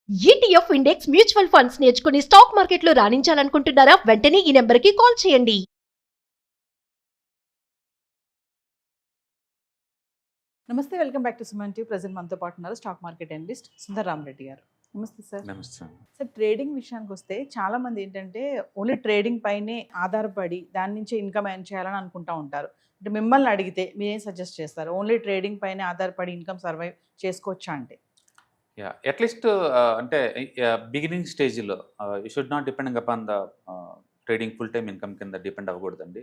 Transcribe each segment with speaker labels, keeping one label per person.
Speaker 1: ETF index mutual funds నేర్చుకుని stock మార్కెట్లో రాణించాలనుకుంటున్నారా? వెంటనే ఈ నెంబర్కి కాల్ చేయండి.
Speaker 2: నమస్తే, welcome back to Suman TV. Present మనతో పాటు ఉన్నారు stock market analyst Sundar Rama Reddy గారు. నమస్తే సార్.
Speaker 3: నమస్తే.
Speaker 2: సార్, ట్రేడింగ్ విషయానికి వస్తే చాలా మంది ఏంటంటే ఓన్లీ ట్రేడింగ్ పైనే ఆధారపడి దాని నుంచే ఇన్కమ్ ఎర్న్ చేయాలని అనుకుంటా ఉంటారు. అంటే మిమ్మల్ని అడిగితే మీరేం సజెస్ట్ చేస్తారు? ఓన్లీ ట్రేడింగ్ పైనే ఆధారపడి ఇన్కమ్ సర్వైవ్ చేసుకోవచ్చా అంటే?
Speaker 3: అట్లీస్ట్ అంటే బిగినింగ్ స్టేజ్లో you should not depending upon the trading full time income కింద డిపెండ్ అవ్వకూడదండి.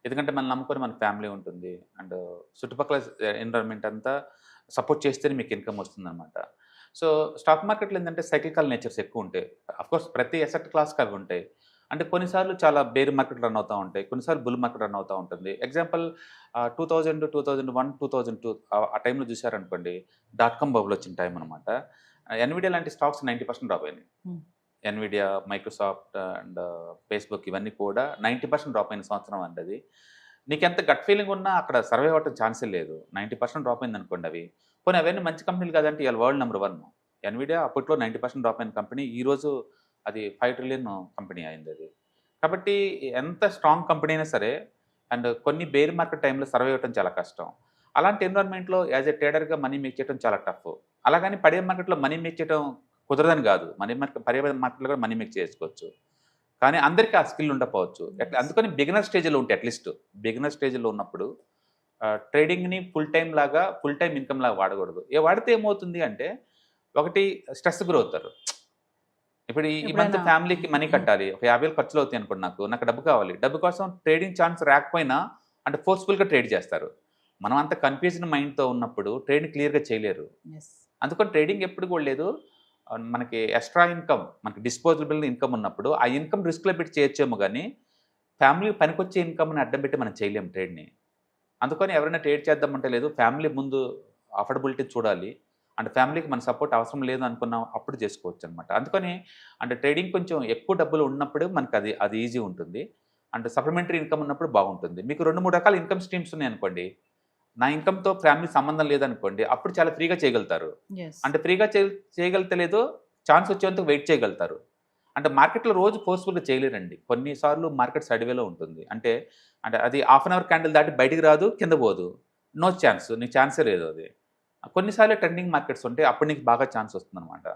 Speaker 3: ఎందుకంటే మనం నమ్ముకొని మన ఫ్యామిలీ ఉంటుంది అండ్ చుట్టుపక్కల ఎన్విరాన్మెంట్ అంతా సపోర్ట్ చేస్తేనే మీకు ఇన్కమ్ వస్తుందన్నమాట. సో స్టాక్ మార్కెట్లో ఏంటంటే సైక్లికల్ నేచర్స్ ఎక్కువ ఉంటాయి. అఫ్కోర్స్ ప్రతి అసెట్ క్లాస్కి అవి ఉంటాయి. అంటే కొన్నిసార్లు చాలా బేర్ మార్కెట్ రన్ అవుతూ ఉంటాయి, కొన్నిసార్లు బుల్ మార్కెట్ రన్ అవుతూ ఉంటుంది. ఎగ్జాంపుల్ 2000, 2001, 2002 ఆ టైంలో చూసారనుకోండి, .com బబుల్ వచ్చిన టైం అనమాట. ఎన్విడియా లాంటి స్టాక్స్ 90% డ్రాప్ అయినాయి. ఎన్విడియా, మైక్రోసాఫ్ట్ అండ్ ఫేస్బుక్ ఇవన్నీ కూడా 90% డ్రాప్ అయిన సంవత్సరం అండి అది. నీకు ఎంత గట్ ఫీలింగ్ ఉన్నా అక్కడ సర్వైవ్ అవ్వడం ఛాన్సే లేదు. 90% డ్రాప్ అయింది అనుకోండి అవి. పోనీ అవన్నీ మంచి కంపెనీలు కాదంటే ఇవాళ వరల్డ్ నెంబర్ 1. ఎన్విడియా అప్పట్లో 90% డ్రాప్ అయిన కంపెనీ ఈరోజు అది 5 ట్రిలియన్ కంపెనీ అయింది అది. కాబట్టి ఎంత స్ట్రాంగ్ కంపెనీ అయినా సరే అండ్ కొన్ని బేర్ మార్కెట్ టైంలో సర్వైవ్ అవ్వడం చాలా కష్టం. అలాంటి ఎన్విరాన్మెంట్లో యాజ్ ఎ ట్రేడర్గా మనీ మేక్ చేయడం చాలా టఫ్. అలాగని పడే మార్కెట్లో మనీ మేక్ చేయడం కుదరదని కాదు. మనీ మార్కెట్ పడే మార్కెట్లో కూడా మనీ మేక్ చేసుకోవచ్చు. కానీ అందరికీ ఆ స్కిల్ ఉండకపోవచ్చు. అందుకని బిగినర్ స్టేజ్లో ఉంటే అట్లీస్ట్ బిగినర్ స్టేజ్లో ఉన్నప్పుడు ట్రేడింగ్ని ఫుల్ టైం ఇన్కమ్ లాగా వాడకూడదు. వాడితే ఏమవుతుంది అంటే ఒకటి స్ట్రెస్ గురవుతారు. ఇప్పుడు ఈ మంత్ ఫ్యామిలీకి మనీ కట్టాలి, ఒక 50,000 ఖర్చులు అవుతాయి అనుకోండి, నాకు డబ్బు కావాలి. డబ్బు కోసం ట్రేడింగ్ ఛాన్స్ రాకపోయినా అంటే ఫోర్స్ఫుల్గా ట్రేడ్ చేస్తారు. మనం అంత కన్ఫ్యూజన్ మైండ్తో ఉన్నప్పుడు ట్రేడ్ క్లియర్గా చేయలేరు. అందుకని ట్రేడింగ్ ఎప్పుడు కూడా లేదు. మనకి ఎక్స్ట్రా ఇన్కమ్, మనకి డిస్పోజబుల్ ఇన్కమ్ ఉన్నప్పుడు ఆ ఇన్కమ్ రిస్క్లో పెట్టి చేయొచ్చేమో, కానీ ఫ్యామిలీ పనికొచ్చే ఇన్కమ్ని అడ్డం పెట్టి మనం చేయలేము ట్రేడ్ని. అందుకని ఎవరైనా ట్రేడ్ చేద్దామంటే లేదు, ఫ్యామిలీ ముందు అఫోర్డబిలిటీ చూడాలి. అంటే ఫ్యామిలీకి మన సపోర్ట్ అవసరం లేదు అనుకున్నాం అప్పుడు చేసుకోవచ్చు అనమాట. అందుకని అంటే ట్రేడింగ్ కొంచెం ఎక్కువ డబ్బులు ఉన్నప్పుడు మనకు అది ఈజీ ఉంటుంది. అంటే సప్లిమెంటరీ ఇన్కమ్ ఉన్నప్పుడు బాగుంటుంది. మీకు 2-3 రకాల ఇన్కమ్ స్ట్రీమ్స్ ఉన్నాయి అనుకోండి, నా ఇన్కమ్తో ఫ్యామిలీ సంబంధం లేదనుకోండి, అప్పుడు చాలా ఫ్రీగా చేయగలుగుతారు. అంటే ఫ్రీగా చేయగలుగుతలేదో ఛాన్స్ వచ్చేందుకు వెయిట్ చేయగలుగుతారు. అంటే మార్కెట్లో రోజు ఫోర్స్ఫుల్గా చేయలేరండి. కొన్నిసార్లు మార్కెట్ సైడ్వేలో ఉంటుంది. అంటే అది హాఫ్ అన్ అవర్ క్యాండిల్ దాటి బయటికి రాదు, కింద పోదు, నో ఛాన్స్, నీకు ఛాన్సే లేదు అది. కొన్నిసార్లు ట్రెండింగ్ మార్కెట్స్ ఉంటాయి, అప్పుడు నీకు బాగా ఛాన్స్ వస్తుందన్నమాట.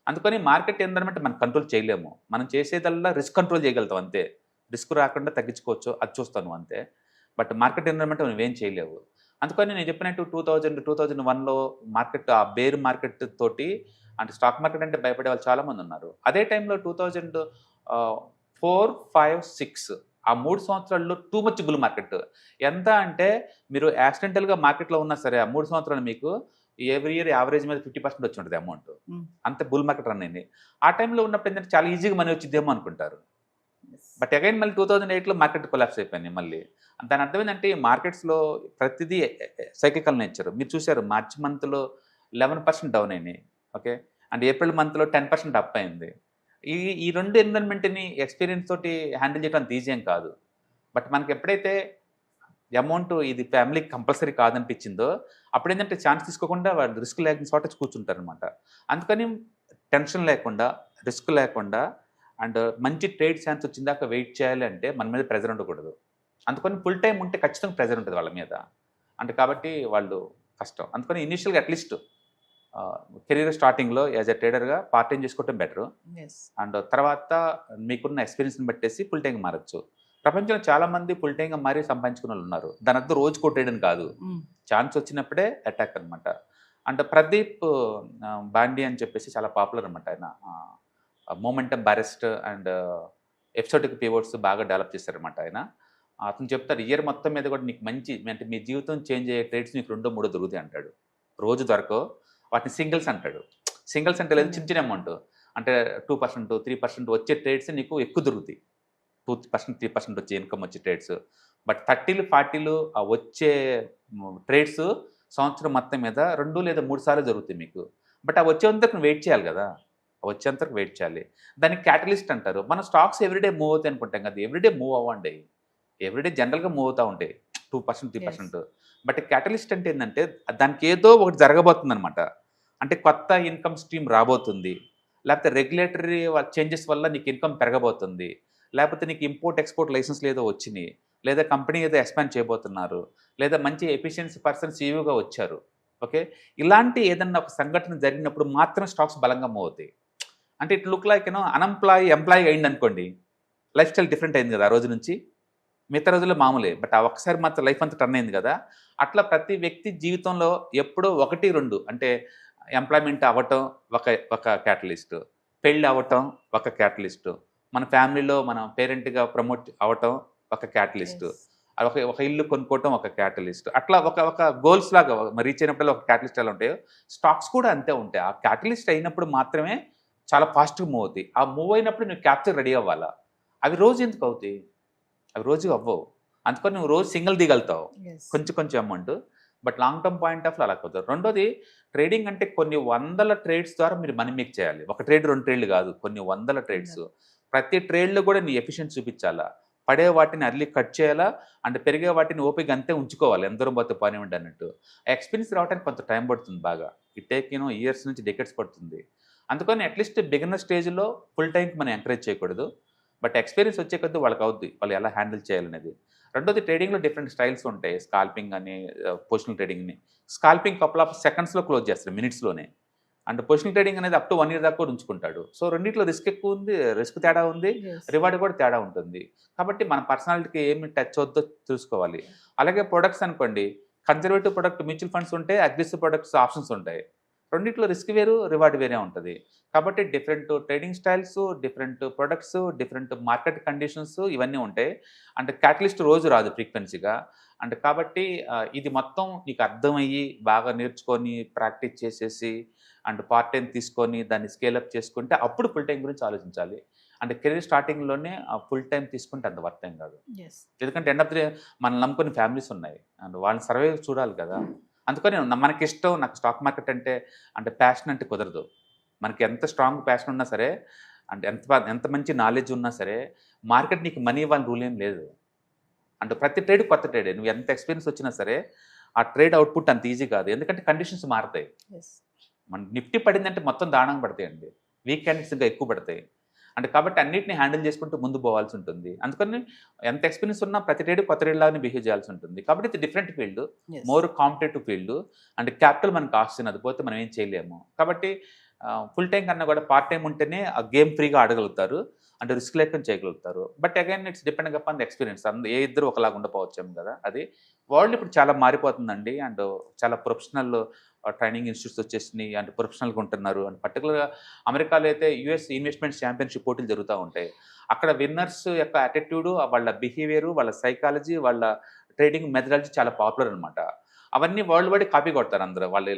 Speaker 3: అందుకని మార్కెట్ ఏంటంటే మనం కంట్రోల్ చేయలేము. మనం చేసేదల్లా రిస్క్ కంట్రోల్ చేయగలుగుతాం అంతే. రిస్క్ రాకుండా తగ్గించుకోవచ్చు, అది చూస్తాను అంతే. బట్ మార్కెట్ ఎన్విరాన్మెంట్ నువ్వేం చేయలేవు. అందుకని నేను చెప్పినట్టు 2000, 2001లో మార్కెట్, ఆ బేర్ మార్కెట్ తోటి అంటే స్టాక్ మార్కెట్ అంటే భయపడే వాళ్ళు చాలామంది ఉన్నారు. అదే టైంలో 2004, 5, 6 ఆ 3 సంవత్సరాల్లో టూ మచ్ బుల్ మార్కెట్. ఎంత అంటే మీరు యాక్సిడెంటల్గా మార్కెట్లో ఉన్నా సరే ఆ 3 సంవత్సరాలు మీకు ఎవ్రీ ఇయర్ యావరేజ్ మీద 50% వచ్చి ఉంటుంది అమౌంట్. అంత బుల్ మార్కెట్ రన్ అయింది. ఆ టైంలో ఉన్నప్పుడు ఏంటంటే చాలా ఈజీగా మనీ వచ్చిద్దేమో అనుకుంటారు. బట్ అగైన్ మళ్ళీ 2008లో మార్కెట్ కొలాప్స్ అయిపోయింది మళ్ళీ. దాని అర్థం ఏంటంటే మార్కెట్స్లో ప్రతిదీ సైక్లికల్ నేచర్. మీరు చూసారు మార్చి మంత్లో 11% డౌన్ అయినాయి, ఓకే, అండ్ ఏప్రిల్ మంత్లో 10% అప్ అయింది. ఈ రెండు ఎన్విరాన్మెంట్ని ఎక్స్పీరియన్స్ తోటి హ్యాండిల్ చేయడం అంత ఈజీ ఏం కాదు. బట్ మనకి ఎప్పుడైతే అమౌంట్ ఇది ఫ్యామిలీకి కంపల్సరీ కాదనిపించిందో అప్పుడు ఏంటంటే ఛాన్స్ తీసుకోకుండా వాళ్ళు రిస్క్ లేకుండా చోట కూర్చుంటారు అనమాట. అందుకని టెన్షన్ లేకుండా, రిస్క్ లేకుండా అండ్ మంచి ట్రేడ్ ఛాన్స్ వచ్చిందాక వెయిట్ చేయాలి అంటే మన మీద ప్రెజర్ ఉండకూడదు. అందుకని ఫుల్ టైం ఉంటే ఖచ్చితంగా ప్రెజర్ ఉంటుంది వాళ్ళ మీద. అంటే కాబట్టి వాళ్ళు కష్టం. అందుకని ఇనీషియల్గా అట్లీస్ట్ కెరీర్ స్టార్టింగ్లో యాజ్ ఎ ట్రేడర్గా పార్ట్ టైం చేసుకోవటం బెటర్. అండ్ తర్వాత మీకున్న ఎక్స్పీరియన్స్ని బట్టేసి ఫుల్ టైంగా మారచ్చు. ప్రపంచంలో చాలామంది ఫుల్ టైంగా మారి సంపాదించుకున్న వాళ్ళు ఉన్నారు. దాని అర్థం రోజు కొట్టేయడం కాదు, ఛాన్స్ వచ్చినప్పుడే అటాక్ అనమాట. అంటే ప్రదీప్ బాండి అని చెప్పేసి చాలా పాపులర్ అనమాట. ఆయన మొమెంటమ్ బారెస్ట్ అండ్ ఎపిసోడిక్ పివోట్స్ బాగా డెవలప్ చేశారనమాట ఆయన. అతను చెప్తారు ఇయర్ మొత్తం మీద కూడా నీకు మంచి అంటే మీ జీవితం చేంజ్ అయ్యే ట్రేడ్స్ నీకు 2-3 దొరుకుతాయి అంటాడు. రోజు దొరకవు, వాటిని సింగిల్స్ అంటాడు. సింగిల్స్ అంటే లేదు, చిన్న చిన్న అమౌంట్ అంటే 2%, 3% వచ్చే ట్రేడ్స్ నీకు ఎక్కువ దొరుకుతాయి. 2%, 3% వచ్చే ఇన్కమ్ వచ్చే ట్రేడ్స్. బట్ 30, 40 వచ్చే ట్రేడ్స్ సంవత్సరం మొత్తం మీద 2 లేదా 3 సార్లు జరుగుతాయి మీకు. బట్ ఆ వచ్చేంతకు వెయిట్ చేయాలి కదా, వచ్చేంతకు వెయిట్ చేయాలి. దానికి క్యాటలిస్ట్ అంటారు. మన స్టాక్స్ ఎవ్రీడే మూవ్ అవుతాయి అనుకుంటాం కదా, ఎవ్రీడే మూవ్ అవ్వండి. ఎవ్రీడే జనరల్గా మూవ్ అవుతూ ఉంటాయి 2%, 3%. బట్ క్యాటలిస్ట్ అంటే ఏంటంటే దానికి ఏదో ఒకటి జరగబోతుంది అనమాట. అంటే కొత్త ఇన్కమ్ స్ట్రీమ్ రాబోతుంది, లేకపోతే రెగ్యులేటరీ చేంజెస్ వల్ల నీకు ఇన్కమ్ పెరగబోతుంది, లేకపోతే నీకు ఇంపోర్ట్ ఎక్స్పోర్ట్ లైసెన్స్ ఏదో వచ్చినాయి, లేదా కంపెనీ ఏదో ఎక్స్పాండ్ చేయబోతున్నారు, లేదా మంచి ఎఫిషియన్సీ పర్సన్ సీఈఓగా వచ్చారు. ఓకే, ఇలాంటి ఏదన్నా ఒక సంఘటన జరిగినప్పుడు మాత్రం స్టాక్స్ బలంగా మూవ్ అవుతాయి. అంటే ఇట్ లుక్ లైక్ ఎంప్లాయీ అయింది అనుకోండి, లైఫ్ స్టైల్ డిఫరెంట్ అయింది కదా ఆ రోజు నుంచి. మిగతా రోజుల్లో మామూలే, బట్ ఆ ఒక్కసారి మాత్రం లైఫ్ అంతా టర్న్ అయింది కదా. అట్లా ప్రతి వ్యక్తి జీవితంలో ఎప్పుడో 1-2 అంటే ఎంప్లాయ్మెంట్ అవ్వటం ఒక ఒక క్యాటలిస్ట్, పెళ్ళి అవ్వటం ఒక క్యాటలిస్ట్, మన ఫ్యామిలీలో మన పేరెంట్గా ప్రమోట్ అవ్వటం ఒక క్యాటలిస్ట్, ఒక ఒక ఇల్లు కొనుక్కోవటం ఒక క్యాటలిస్ట్. అట్లా ఒక ఒక గోల్స్ లాగా రీచ్ అయినప్పుడు ఒక క్యాటలిస్ట్ ఎలా ఉంటాయో స్టాక్స్ కూడా అంతే ఉంటాయి. ఆ క్యాటలిస్ట్ అయినప్పుడు మాత్రమే చాలా ఫాస్ట్గా మూవ్ అవుతాయి. ఆ మూవ్ అయినప్పుడు నువ్వు క్యాప్చర్ రెడీ అవ్వాలా. అవి రోజు ఎందుకు అవుతాయి? అవి రోజు అవ్వవు. అందుకని నువ్వు రోజు సింగిల్ దిగలుగుతావు కొంచెం కొంచెం amount, but long term point of అలా అవుతారు. రెండోది, ట్రేడింగ్ అంటే కొన్ని వందల ట్రేడ్స్ ద్వారా మీరు మనీ మేక్ చేయాలి. ఒక ట్రేడ్ 2 ట్రేడ్లు కాదు, కొన్ని వందల ట్రేడ్స్. ప్రతి ట్రేడ్లో కూడా నీ ఎఫిషియన్సీ చూపించాలా, పడే వాటిని అర్లీ కట్ చేయాలా, అండ్ పెరిగే వాటిని ఓపిక అంతే ఉంచుకోవాలి, ఎంత దూరం పోతే పనివ్వండి అన్నట్టు. ఎక్స్పీరియన్స్ రావడానికి కొంత టైం పడుతుంది బాగా. ఇట్ టేక్ ఇయర్స్ నుంచి డెకెట్స్ పడుతుంది. అందుకని అట్లీస్ట్ బిగినర్ స్టేజ్లో ఫుల్ టైంకి మనం ఎంకరేజ్ చేయకూడదు, బట్ ఎక్స్పీరియన్స్ వచ్చే కొద్దీ వాళ్ళకి అవుద్ది వాళ్ళు ఎలా హ్యాండిల్ చేయాలనేది. రెండోది, ట్రేడింగ్లో డిఫరెంట్ స్టైల్స్ ఉంటాయి. స్కాల్పింగ్ అని, పొజిషనల్ ట్రేడింగ్ని. స్కాల్పింగ్ కపుల్ ఆఫ్ సెకండ్స్లో క్లోజ్ చేస్తారు, మినిట్స్లోనే. అండ్ పొజిషనల్ ట్రేడింగ్ అనేది అప్ టు 1 ఇయర్ దాకా కూడా ఉంచుకుంటాడు. సో రెండింటిలో రిస్క్ ఎక్కువ ఉంది, రిస్క్ తేడా ఉంది, రివార్డ్ కూడా తేడా ఉంటుంది. కాబట్టి మన పర్సనాలిటీకి ఏమి టచ్ అవుద్దో చూసుకోవాలి. అలాగే ప్రొడక్ట్స్ అనుకోండి, కన్జర్వేటివ్ ప్రొడక్ట్ మ్యూచువల్ ఫండ్స్ ఉంటాయి, అగ్రెసివ్ ప్రొడక్ట్స్ ఆప్షన్స్ ఉంటాయి. రెండిట్లో రిస్క్ వేరు, రివార్డ్ వేరే ఉంటుంది. కాబట్టి different trading styles, different products, different market conditions ఇవన్నీ ఉంటాయి. అండ్ క్యాటలిస్ట్ రోజు రాదు ఫ్రీక్వెన్సీగా. అండ్ కాబట్టి ఇది మొత్తం నీకు అర్థమయ్యి బాగా నేర్చుకొని ప్రాక్టీస్ చేసేసి అండ్ పార్ట్ టైం తీసుకొని దాన్ని స్కేలప్ చేసుకుంటే అప్పుడు ఫుల్ టైం గురించి ఆలోచించాలి. అండ్ కెరీర్ స్టార్టింగ్లోనే ఫుల్ టైం తీసుకుంటే అంత వర్త్ ఏం కాదు. ఎందుకంటే ఎండ్ ఆఫ్ ది డే మనల్ని నమ్ముకొని ఫ్యామిలీస్ ఉన్నాయి, అండ్ వాళ్ళని సర్వే చూడాలి కదా. అందుకని మనకిష్టం, నాకు స్టాక్ మార్కెట్ అంటే ప్యాషన్ అంటే కుదరదు. మనకి ఎంత స్ట్రాంగ్ ప్యాషన్ ఉన్నా సరే, అంటే ఎంత మంచి నాలెడ్జ్ ఉన్నా సరే, మార్కెట్ నీకు మనీ ఇవ్వాలని రూల్ ఏం లేదు. అంటే ప్రతి ట్రేడ్ కొత్త ట్రేడే. నువ్వు ఎంత ఎక్స్పీరియన్స్ వచ్చినా సరే ఆ ట్రేడ్ అవుట్పుట్ అంత ఈజీ కాదు, ఎందుకంటే కండిషన్స్ మారుతాయి. మన నిఫ్టీ పడిందంటే మొత్తం దారుణంగా పడతాయండి, వీక్ క్యాండిల్స్ ఇంకా ఎక్కువ పడతాయి. అంటే కాబట్టి అన్నిటిని హ్యాండిల్ చేసుకుంటూ ముందు పోవాల్సి ఉంటుంది. అందుకని ఎంత ఎక్స్పీరియన్స్ ఉన్నా ప్రతి ట్రేడ్ కొత్త ట్రేడ్ లాగానే బిహేవ్ చేయాల్సి ఉంటుంది. కాబట్టి ఇది different field, more competitive field. And capital మనకు ఆస్తి, అది పోతే మనం ఏం చేయలేము. కాబట్టి ఫుల్ టైం కన్నా కూడా పార్ట్ టైం ఉంటేనే ఆ గేమ్ ఫ్రీగా ఆడగలుగుతారు, అంటే రిస్క్ లేకుండా చేయగలుగుతారు. But again it's depending upon the experience. ఏ ఇద్దరు ఒకలాగా ఉండకపోవచ్చాము కదా. అది వరల్డ్ ఇప్పుడు చాలా మారిపోతుందండి. అండ్ చాలా ప్రొఫెషనల్ ట్రైనింగ్ ఇన్స్టిట్యూట్స్ వచ్చేసినాయి, అంటే ప్రొఫెషనల్గా ఉంటున్నారు. అండ్ పర్టికులర్గా అమెరికాలో అయితే యుఎస్ ఇన్వెస్ట్మెంట్ ఛాంపియన్షిప్ పోటీలు జరుగుతూ ఉంటాయి. అక్కడ విన్నర్స్ యొక్క యాటిట్యూడ్, వాళ్ళ బిహేవియర్, వాళ్ళ సైకాలజీ, వాళ్ళ ట్రేడింగ్ మెథడాలజీ చాలా పాపులర్ అనమాట. అవన్నీ వరల్డ్ వైడ్ కాపీ కొడతారు అందరూ, వాళ్ళు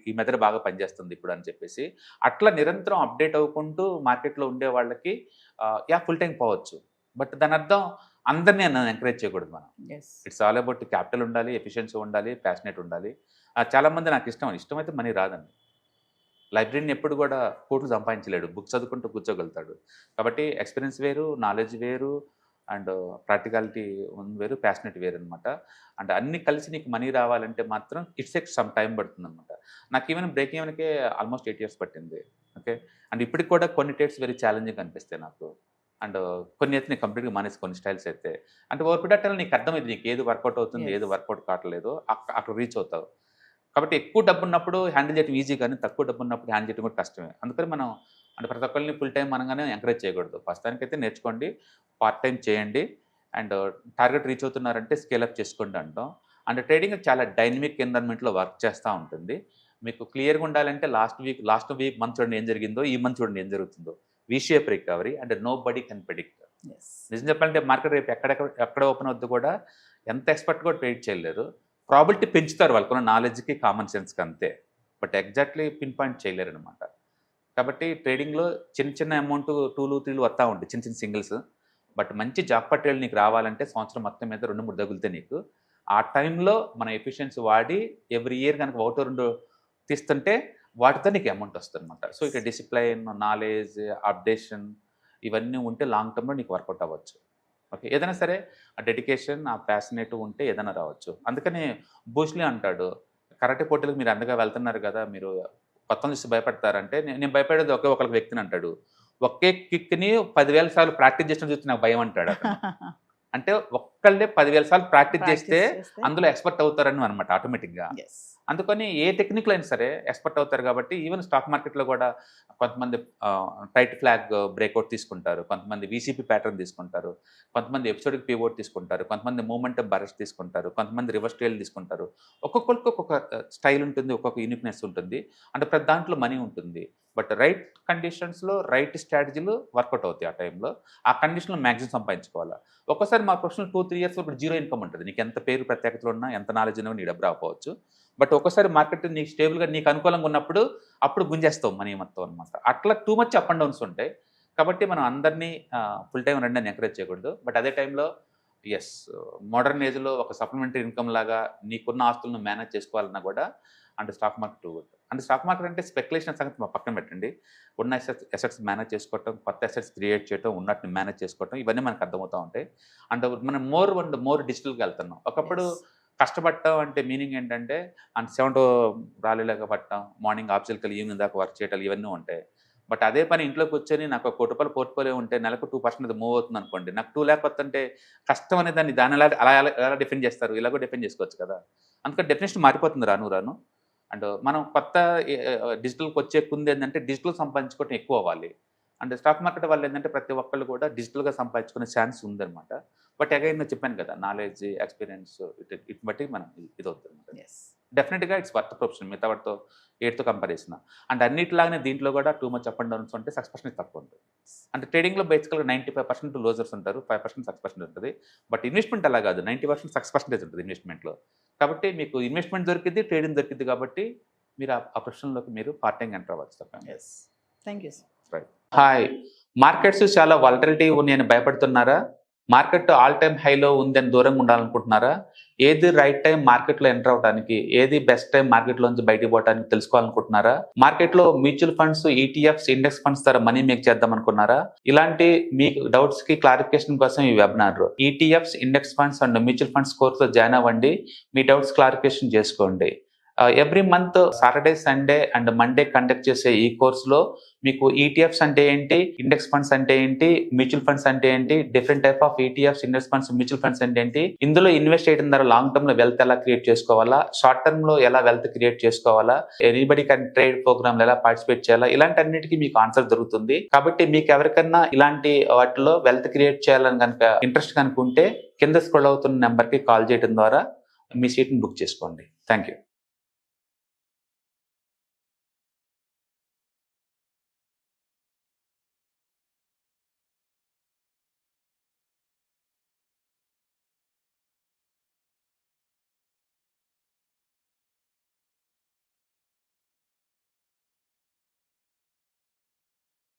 Speaker 3: ఈ మెథడ్ బాగా పనిచేస్తుంది ఇప్పుడు అని చెప్పేసి. అట్లా నిరంతరం అప్డేట్ అవ్వకుంటూ మార్కెట్లో ఉండే వాళ్ళకి ఫుల్ టైం పోవచ్చు. బట్ దాని అర్థం అందరినీ ఎంకరేజ్ చేయకూడదు మనం. ఇట్స్ ఆల్ అబౌట్ క్యాపిటల్ ఉండాలి, ఎఫిషియన్సీ ఉండాలి, ప్యాషనేట్ ఉండాలి. చాలామంది నాకు ఇష్టమైతే మనీ రాదండి. లైబ్రరీని ఎప్పుడు కూడా కోట్లు సంపాదించలేడు, బుక్ చదువుకుంటూ కూర్చోగలుగుతాడు. కాబట్టి ఎక్స్పీరియన్స్ వేరు, నాలెడ్జ్ వేరు, అండ్ ప్రాక్టికాలిటీ వేరు, ప్యాషనేట్ వేరు అనమాట. అండ్ అన్నీ కలిసి నీకు మనీ రావాలంటే మాత్రం ఇట్స్ టేక్ సమ్ టైం పడుతుంది అనమాట. నాకు ఈవెన్ బ్రేక్ ఈవెన్కే ఆల్మోస్ట్ 8 years పట్టింది. ఓకే, అండ్ ఇప్పటికి కూడా కొన్ని ట్రేడ్స్ వెరీ ఛాలెంజింగ్ అనిపిస్తాయి నాకు. అండ్ కొన్ని అయితే నేను కంప్లీట్గా మానేసి, కొన్ని స్టైల్స్ అయితే అంటే ఓవర్ పీరియడ్ ఆఫ్ టైంలో నీకు అర్థమైంది, నీకు ఏది వర్కౌట్ అవుతుంది, ఏది వర్కౌట్ కావట్లేదు, అక్కడ రీచ్ అవుతావు. కాబట్టి ఎక్కువ డబ్బు ఉన్నప్పుడు హ్యాండిల్ చేయడం ఈజీ, కానీ తక్కువ డబ్బు ఉన్నప్పుడు హ్యాండిల్ చేయడం కూడా కష్టమే. అందుకని మనం అంటే ప్రతి ఒక్కరిని ఫుల్ టైం అనగానే ఎంకరేజ్ చేయకూడదు. ప్రస్తుతానికైతే నేర్చుకోండి, పార్ట్ టైం చేయండి, అండ్ టార్గెట్ రీచ్ అవుతున్నారంటే స్కేలప్ చేసుకోండి అంటాం. అండ్ ట్రేడింగ్ చాలా డైనమిక్ ఎన్విరాన్మెంట్లో వర్క్ చేస్తూ ఉంటుంది. మీకు క్లియర్గా ఉండాలంటే లాస్ట్ వీక్ మంత్ చూడండి ఏం జరిగిందో, ఈ మంత్ చూడండి ఏం జరుగుతుందో. V shape recovery, and nobody can predict. నిజం చెప్పాలంటే మార్కెట్ రేపు ఎక్కడ ఓపెన్ అవుద్దు కూడా ఎంత ఎక్స్పర్ట్ కూడా ప్రెడిక్ట్ చేయలేరు. ప్రాబిలిటీ పెంచుతారు వాళ్ళకున్న నాలెడ్జ్కి, కామన్ సెన్స్కి అంతే, బట్ ఎగ్జాక్ట్లీ పిన్ పాయింట్ చేయలేరు అనమాట. కాబట్టి ట్రేడింగ్లో చిన్న అమౌంట్ 2, 3 వస్తూ ఉంటాయి, చిన్న సింగిల్స్. బట్ మంచి జాక్పాట్ ట్రేడ్ నీకు రావాలంటే సంవత్సరం మొత్తం మీద 2-3 తగులుతాయి నీకు. ఆ టైంలో మన ఎఫిషియన్సీ వాడి ఎవ్రీ ఇయర్ కనుక 1-2 తీస్తుంటే వాటితో నీకు అమౌంట్ వస్తుంది అనమాట. సో ఇక డిసిప్లైన్, నాలెడ్జ్, అప్డేషన్ ఇవన్నీ ఉంటే లాంగ్ టర్మ్లో నీకు వర్కౌట్ అవ్వచ్చు. ఓకే, ఏదైనా సరే ఆ డెడికేషన్, ఆ ప్యాషనేటివ్ ఉంటే ఏదైనా రావచ్చు. అందుకని బూస్లీ అంటాడు, కరాటే పోటీలకు మీరు అందగా వెళ్తున్నారు కదా, మీరు కొత్త చూసి భయపడతారంటే నేను భయపడేది ఒకే ఒక వ్యక్తిని అంటాడు. ఒకే కిక్ని 10,000 సార్లు ప్రాక్టీస్ చేసిన చూస్తే నాకు భయం అంటాడు అతను. అంటే ఒక్కళ్ళే 10,000 సార్లు ప్రాక్టీస్ చేస్తే అందులో ఎక్స్పర్ట్ అవుతారని అనమాట ఆటోమేటిక్గా. అందుకని ఏ టెక్నిక్లో అయినా సరే ఎక్స్పర్ట్ అవుతారు కాబట్టి ఈవెన్ స్టాక్ మార్కెట్లో కూడా కొంతమంది టైట్ ఫ్లాగ్ బ్రేక్అవుట్ తీసుకుంటారు, కొంతమంది వీసీపీ ప్యాటర్న్ తీసుకుంటారు, కొంతమంది ఎపిసోడిక్ పివోట్ తీసుకుంటారు, కొంతమంది మూమెంట్ బరస్ తీసుకుంటారు, కొంతమంది రివర్స్ ట్రేల్ తీసుకుంటారు. ఒక్కొక్కరికి ఒక్కొక్క స్టైల్ ఉంటుంది, ఒక్కొక్క యూనిక్నెస్ ఉంటుంది. అంటే ప్రతి దాంట్లో మనీ ఉంటుంది. బట్ రైట్ కండిషన్స్లో రైట్ స్ట్రాటజీలు వర్కౌట్ అవుతాయి. ఆ టైంలో ఆ కండిషన్లో మ్యాక్సిమం సంపాదించుకోవాలి. ఒక్కోసారి మా ప్రొఫెషనల్ 2-3 ఇయర్స్ ఇప్పుడు జీరో ఇన్కమ్ ఉంటుంది. నీకు ఎంత పేరు ప్రత్యేకతలు ఉన్నా, ఎంత నాలెడ్జ్ ఉన్నా నీ డబ్బు రాకపోవచ్చు. బట్ ఒక్కోసారి మార్కెట్ నీకు స్టేబుల్గా నీకు అనుకూలంగా ఉన్నప్పుడు అప్పుడు గుంజేస్తావు మనీ మొత్తం అనమాట. అట్లా too much up and downs ఉంటాయి. కాబట్టి మనం అందరినీ ఫుల్ టైం రండి అని ఎంకరేజ్ చేయకూడదు. బట్ అదే టైంలో ఎస్, మోడర్న్ ఏజ్లో ఒక సప్లిమెంటరీ ఇన్కమ్ లాగా నీకున్న ఆస్తులను మేనేజ్ చేసుకోవాలన్నా కూడా అంటే స్టాక్ మార్కెట్ అంటే స్టాక్ మార్కెట్ అంటే స్పెక్యులేషన్ సంగతి మా పక్కన పెట్టండి. ఉన్న అసెట్స్ మేనేజ్ చేసుకోవటం, కొత్త అసెట్స్ క్రియేట్ చేయడం, ఉన్నట్టు మేనేజ్ చేసుకోవటం, ఇవన్నీ మనకు అర్థమవుతూ ఉంటాయి. అండ్ మనం మోర్ డిజిటల్గా వెళ్తున్నాం. ఒకప్పుడు కష్టపడటం అంటే మీనింగ్ ఏంటంటే అండ్ 7 to రాలేలాగా పట్టడం, మార్నింగ్ ఆఫీస్కి వెళ్ళి ఈవినింగ్ దాకా వర్క్ చేయటం, ఇవన్నీ ఉంటాయి. బట్ అదే పని ఇంట్లోకి వచ్చి నాకు ₹1 కోటి పోర్ట్ఫోలియో ఉంటే నెలకు 2% మూవ్ అవుతుంది అనుకోండి, నాకు 2 lakh వస్తుంటే కష్టం అనే దాన్ని ఎలా డిఫెండ్ చేస్తారు? ఇలాగో డిఫెండ్ చేసుకోవచ్చు కదా. అందుకని డెఫినేషన్ మారిపోతుంది రాను రాను. అండ్ మనం కొత్త డిజిటల్కి వచ్చే ముందు ఏంటంటే డిజిటల్ సంపాదించుకోవటం ఎక్కువ అవ్వాలి. అండ్ స్టాక్ మార్కెట్ వాళ్ళు ఏంటంటే ప్రతి ఒక్కళ్ళు కూడా డిజిటల్గా సంపాదించుకునే ఛాన్స్ ఉందన్నమాట. బట్ అగైన్ నేను చెప్పాను కదా, నాలెడ్జ్, ఎక్స్పీరియన్స్ ఇటు బట్టి మనం ఇది అవుతుంది అనమాట. డెఫినెట్గా ఇట్స్ వర్త్ ప్రొఫెషన్ మిగతా వాటితో ఏటితో కంపారిజన్. అండ్ అన్నిటిలాగానే దీంట్లో కూడా too much up and downs ఉంటే సక్సెస్ తక్కువ ఉంటుంది. అంటే ట్రేడింగ్లో బేసికల్గా 95% లోజర్స్ ఉంటారు, 5% సక్సెస్ ఉంటుంది. బట్ ఇన్వెస్ట్మెంట్ అలా కాదు, 90% సక్సెస్ ఉంటుంది ఇన్వెస్ట్మెంట్లో. కాబట్టి మీకు ఇన్వెస్ట్మెంట్ దొరికింది, ట్రేడింగ్ దొరికింది కాబట్టి మీరు ఆ ప్రొఫెషన్లోకి మీరు పార్ట్ టైం ఎంటర్ అవ్వచ్చు.
Speaker 2: Thank you.
Speaker 3: Right. Hi, markets చాలా వాలటిలిటీ ఉన్నాయని భయపడుతున్నారా? మార్కెట్ ఆల్ టైమ్ హైలో ఉందని దూరంగా ఉండాలనుకుంటున్నారా? ఏది రైట్ టైం మార్కెట్లో ఎంటర్ అవడానికి, ఏది బెస్ట్ టైం మార్కెట్లోంచి బయటకు పోవడానికి తెలుసుకోవాలనుకుంటున్నారా? మార్కెట్లో mutual funds, ETFs, index funds ద్వారా మనీ మేక్ చేద్దాం అనుకున్నారా? ఇలాంటి మీ డౌట్స్ కి క్లారిఫికేషన్ కోసం ఈ webinar. ETFs, index funds and mutual funds కోర్సులో జాయిన్ అవ్వండి, మీ డౌట్స్ క్లారిఫికేషన్ చేసుకోండి. Every month Saturday, Sunday and Monday conduct చేసే ఈ కోర్సులో మీకు ఈటీఎఫ్స్ అంటే ఏంటి, ఇండెక్స్ ఫండ్స్ అంటే ఏంటి, మ్యూచువల్ ఫండ్స్ అంటే ఏంటి, different type of ETFs, index funds, mutual funds అంటే ఏంటి, ఇందులో ఇన్వెస్ట్ చేయడం ద్వారా లాంగ్ టర్మ్ లో వెల్త్ ఎలా క్రియేట్ చేసుకోవాలా, షార్ట్ టర్మ్ లో ఎలా వెల్త్ క్రియేట్ చేసుకోవాలా, ఎనీబడి కెన్ ట్రేడ్ ప్రోగ్రామ్ ఎలా పార్టిసిపేట్ చేయాలా, ఇలాంటి అన్నిటికీ మీకు ఆన్సర్ దొరుకుతుంది. కాబట్టి మీకు ఎవరికన్నా ఇలాంటి వాటిలో వెల్త్ క్రియేట్ చేయాలని కనుక ఇంట్రెస్ట్ కనుక ఉంటే కింద స్క్రోల్ అవుతున్న నెంబర్కి కాల్ చేయడం ద్వారా మీ సీట్ని బుక్ చేసుకోండి. Thank you.